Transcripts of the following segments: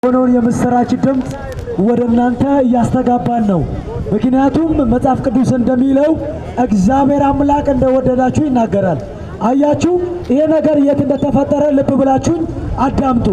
ሆኖ የምስራች ድምጽ ወደ እናንተ እያስተጋባን ነው። ምክንያቱም መጽሐፍ ቅዱስ እንደሚለው እግዚአብሔር አምላክ እንደወደዳችሁ ይናገራል። አያችሁ፣ ይሄ ነገር የት እንደተፈጠረ ልብ ብላችሁ አዳምጡ።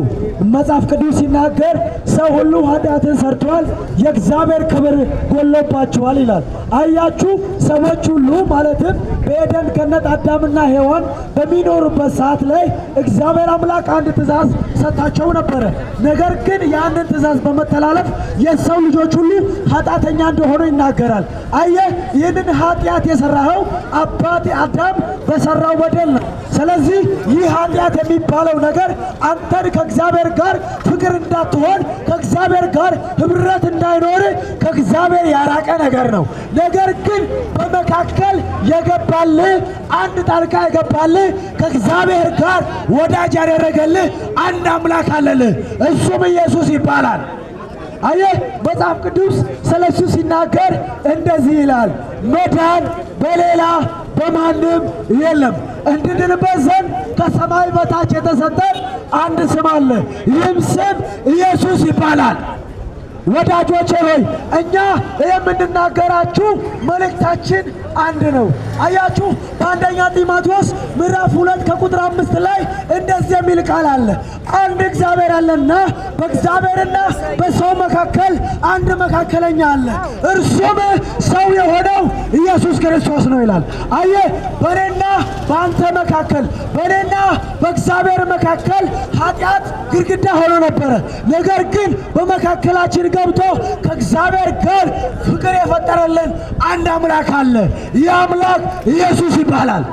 መጽሐፍ ቅዱስ ሲናገር ሰው ሁሉ ኃጢአትን ሰርቷል፣ የእግዚአብሔር ክብር ጎሎባቸዋል ይላል። አያችሁ፣ ሰዎች ሁሉ ማለትም በኤደን ገነት አዳምና ሔዋን በሚኖሩበት ሰዓት ላይ እግዚአብሔር አምላክ አንድ ትእዛዝ ሰጣቸው ነበረ። ነገር ግን ያንን ትእዛዝ በመተላለፍ የሰው ልጆች ሁሉ ኃጢአተኛ እንደሆኑ ይናገራል። አየህ፣ ይህንን ኃጢአት የሰራኸው አባቴ አዳም በሰራው በደል ነው። ስለዚህ ይህ ኃጢአት የሚባለው ነገር አንተን ከእግዚአብሔር ጋር ፍቅር እንዳትሆን፣ ከእግዚአብሔር ጋር ህብረት እንዳይኖር ከእግዚአብሔር ያራቀ ነገር ነው። ነገር ግን በመካከል የገባልህ አንድ ጣልቃ የገባልህ ከእግዚአብሔር ጋር ወዳጅ ያደረገልህ አንድ አምላክ አለልህ። እሱም ኢየሱስ ይባላል። አየህ፣ መጽሐፍ ቅዱስ ስለሱ ሲናገር እንደዚህ ይላል፣ መዳን በሌላ በማንም የለም፣ እንድንበት ዘንድ ከሰማይ በታች የተሰጠን አንድ ስም አለ፣ ይህም ስም ኢየሱስ ይባላል። ወዳጆቼ ሆይ እኛ የምንናገራችሁ መልእክታችን አንድ ነው። አያችሁ፣ በአንደኛ ጢሞቴዎስ ምዕራፍ 2 ከቁጥር 5 ላይ እንደዚህ የሚል ቃል አለ፣ አንድ እግዚአብሔር አለና በእግዚአብሔርና በሰው መካከል አንድ መካከለኛ አለ፣ እርሱም ሰው የሆነው ኢየሱስ ክርስቶስ ነው ይላል። አየህ፣ በእኔና በአንተ መካከል፣ በእኔና በእግዚአብሔር መካከል ኃጢአት ግድግዳ ሆኖ ነበረ። ነገር ግን በመካከላችን ገብቶ ከእግዚአብሔር ጋር ፍቅር የፈጠረልን አንድ አምላክ አለ። ይህ አምላክ ኢየሱስ ይባላል።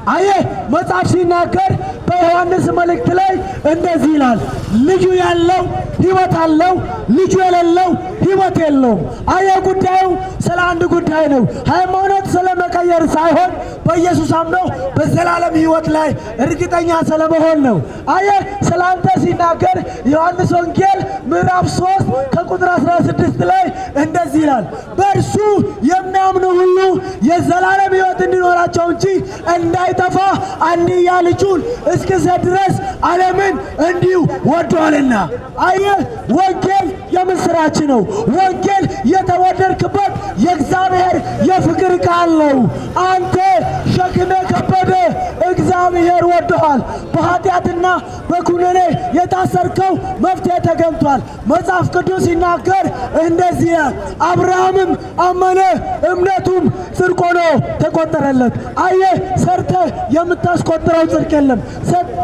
አየህ፣ መጽሐፍ ሲናገር በዮሐንስ መልእክት ላይ እንደዚህ ይላል፣ ልጁ ያለው ሕይወት አለው፣ ልጁ የሌለው ሕይወት የለውም። አየህ፣ ጉዳዩ ስለ አንድ ጉዳይ ነው። ሃይማኖት ስለ መቀየር ሳይሆን በኢየሱስ አምኖ በዘላለም ሕይወት ላይ እርግጠኛ ስለመሆን ነው። አየህ፣ ስለ አንተ ሲናገር ዮሐንስ ወንጌል ምዕራፍ 3 ከቁጥር 16 ላይ እንደዚህ ይላል፣ በእርሱ የሚያምኑ ሁሉ የዘላለም ሕይወት እንዲኖራቸው እንጂ እንዳይጠፋ አንድያ ልጁን እስኪሰጥ ድረስ ዓለምን እንዲሁ ወዷልና። አየህ፣ ወንጌል የምስራች ነው። ወንጌል የተወደድክበት የእግዚአብሔር የፍቅር ቃል ነው። አንተ ሸክም የከበደ እግዚአብሔር ወዶሃል። በኃጢአትና በኩነኔ የታሰርከው መፍትሄ ተገኝቷል። መጽሐፍ ቅዱስ ሲናገር እንደዚህ፣ አብርሃምም አመነ እምነቱም ጽድቅ ሆኖ ተቆጠረለት። አየህ፣ ሰርተህ የምታስቆጥረው ጽድቅ የለም።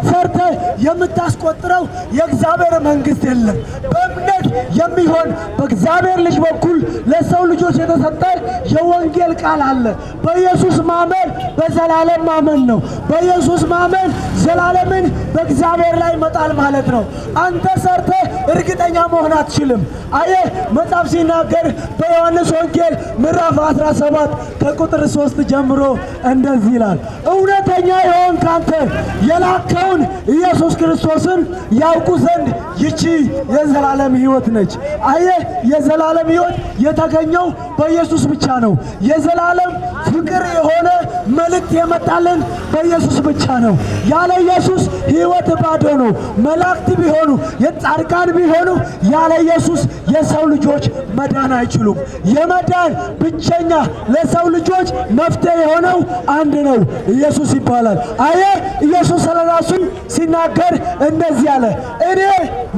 ሰርተህ የምታስቆጥረው የእግዚአብሔር መንግሥት የለም። በእምነት የሚሆን በእግዚአብሔር ልጅ በኩል ለሰው ልጆች የተሰጠ የወንጌል ቃል አለ። በኢየሱስ ማመን በዘላለም ማመን ነው። በኢየሱስ ማመን ዘላለምን በእግዚአብሔር ላይ መጣል ማለት ነው። አንተ ሰርተህ እርግጠኛ መሆን አትችልም። አየህ፣ መጽሐፍ ሲናገር በዮሐንስ ወንጌል ምዕራፍ 17 ከቁጥር 3 ጀምሮ እንደዚህ ይላል፣ እውነተኛ የሆንክ አንተ የላከውን ኢየሱስ ክርስቶስን ያውቁ ዘንድ ይቺ የዘላለም ሕይወት ነች። አየህ፣ የዘላለም ሕይወት የተገኘው በኢየሱስ ብቻ ነው። የዘላለም ፍቅር የሆነ መልእክት የመጣልን በኢየሱስ ብቻ ነው። ያለ ኢየሱስ ሕይወት ባዶ ነው። መላእክት ቢሆኑ የጻድቃን ቢሆኑ ያለ ኢየሱስ የሰው ልጆች መዳን አይችሉም። የመዳን ብቸኛ ለሰው ልጆች መፍትሄ የሆነው አንድ ነው፣ ኢየሱስ ይባላል። አየህ፣ ኢየሱስ ስለራሱ ሲናገር እንደዚህ አለ፣ እኔ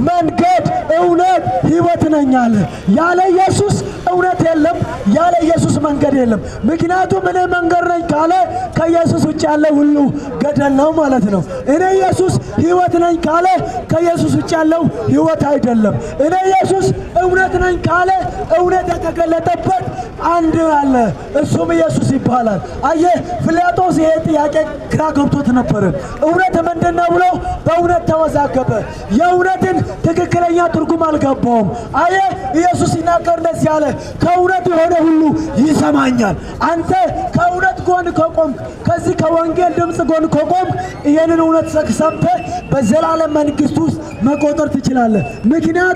መንገድ እውነት ሕይወት ነኝ አለ። ያለ ኢየሱስ እውነት የለም፣ ያለ ኢየሱስ መንገድ የለም። ምክንያቱም እኔ መንገድ ነኝ ካለ ከኢየሱስ ውጭ ያለ ሁሉ ገደል ነው ማለት ነው። እኔ ኢየሱስ ሕይወት ነኝ ካለ ከኢየሱስ ውጭ ያለው ሕይወት አይደለም። እኔ ኢየሱስ እውነት ነኝ ካለ እውነት የተገለጠበት አንድ አለ፣ እሱም ኢየሱስ ይባላል። አየህ፣ ጲላጦስ ይሄ ጥያቄ ግራ ገብቶት ነበር። እውነት ምንድን ነው ብሎ በእውነት ተወዛገበ። የእውነትን ትክክለኛ ትርጉም አልገባውም። አየህ፣ ኢየሱስ ሲናገር እንደዚህ አለ፣ ከእውነት የሆነ ሁሉ ይሰማኛል። አንተ ከእውነት ጎን ከቆምክ፣ ከዚህ ከወንጌል ድምፅ ጎን ከቆምክ ይህንን እውነት ሰምተህ በዘላለም መንግሥት ውስጥ መቆጠር ትችላለህ። ምክንያቱም